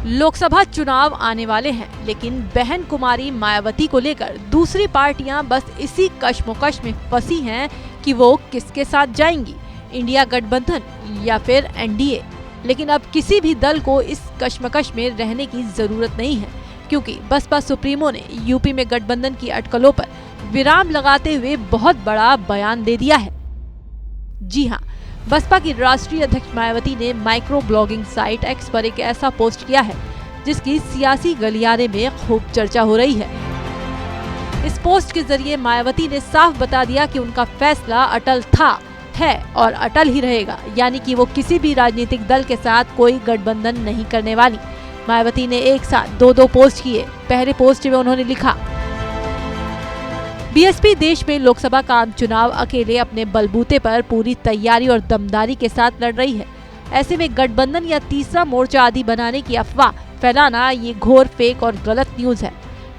लोकसभा चुनाव आने वाले हैं, लेकिन बहन कुमारी मायावती को लेकर दूसरी पार्टियां बस इसी कश्मोकश में फंसी हैं कि वो किसके साथ जाएंगी, इंडिया गठबंधन या फिर एनडीए। लेकिन अब किसी भी दल को इस कश्मकश में रहने की जरूरत नहीं है, क्योंकि बसपा सुप्रीमो ने यूपी में गठबंधन की अटकलों पर विराम लगाते हुए बहुत बड़ा बयान दे दिया है। जी हाँ, बसपा की राष्ट्रीय अध्यक्ष मायावती ने माइक्रो ब्लॉगिंग साइट एक्स पर एक ऐसा पोस्ट किया है जिसकी सियासी गलियारे में खूब चर्चा हो रही है। इस पोस्ट के जरिए मायावती ने साफ बता दिया कि उनका फैसला अटल था, है और अटल ही रहेगा, यानी कि वो किसी भी राजनीतिक दल के साथ कोई गठबंधन नहीं करने वाली। मायावती ने एक साथ दो पोस्ट किए। पहले पोस्ट में उन्होंने लिखा, बीएसपी देश में लोकसभा का आम चुनाव अकेले अपने बलबूते पर पूरी तैयारी और दमदारी के साथ लड़ रही है। ऐसे में गठबंधन या तीसरा मोर्चा आदि बनाने की अफवाह फैलाना ये घोर फेक और गलत न्यूज है।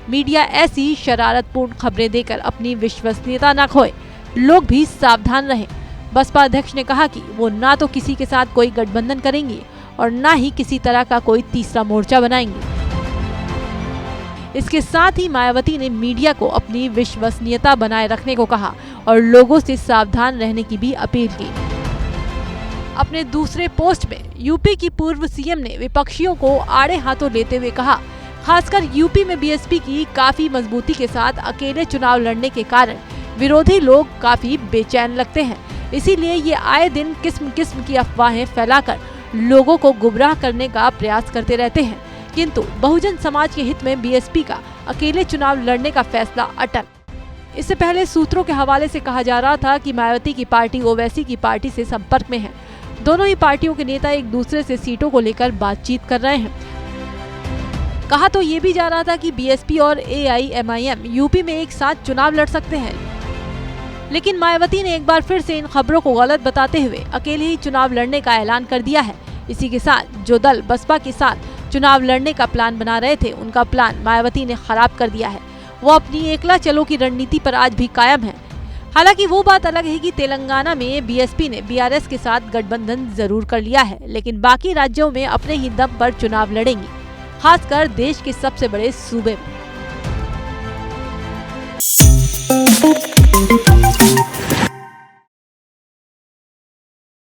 मीडिया ऐसी शरारतपूर्ण खबरें देकर अपनी विश्वसनीयता न खोए, लोग भी सावधान रहें। बसपा अध्यक्ष ने कहा कि वो ना तो किसी के साथ कोई गठबंधन करेंगे और ना ही किसी तरह का कोई तीसरा मोर्चा बनाएंगे। इसके साथ ही मायावती ने मीडिया को अपनी विश्वसनीयता बनाए रखने को कहा और लोगों से सावधान रहने की भी अपील की। अपने दूसरे पोस्ट में यूपी की पूर्व सीएम ने विपक्षियों को आड़े हाथों लेते हुए कहा, खासकर यूपी में बीएसपी की काफी मजबूती के साथ अकेले चुनाव लड़ने के कारण विरोधी लोग काफी बेचैन लगते हैं। इसीलिए ये आए दिन किस्म किस्म की अफवाहें फैलाकर लोगों को गुमराह करने का प्रयास करते रहते हैं, किंतु बहुजन समाज के हित में बीएसपी का अकेले चुनाव लड़ने का फैसला अटल। इससे पहले सूत्रों के हवाले से कहा जा रहा था कि मायावती की पार्टी ओवैसी की पार्टी से संपर्क में है। दोनों ही पार्टियों के नेता एक दूसरे से सीटों को लेकर बातचीत कर रहे हैं। कहा तो ये भी जा रहा था कि बीएसपी और एआईएमआईएम यूपी में एक साथ चुनाव लड़ सकते हैं, लेकिन मायावती ने एक बार फिर से इन खबरों को गलत बताते हुए अकेले ही चुनाव लड़ने का ऐलान कर दिया है। इसी के साथ जो दल बसपा के साथ चुनाव लड़ने का प्लान बना रहे थे, उनका प्लान मायावती ने खराब कर दिया है। वो अपनी एकला चलो की रणनीति पर आज भी कायम है। हालांकि वो बात अलग है कि तेलंगाना में बीएसपी ने बीआरएस के साथ गठबंधन जरूर कर लिया है, लेकिन बाकी राज्यों में अपने ही दम पर चुनाव लड़ेंगी, खासकर देश के सबसे बड़े सूबे में।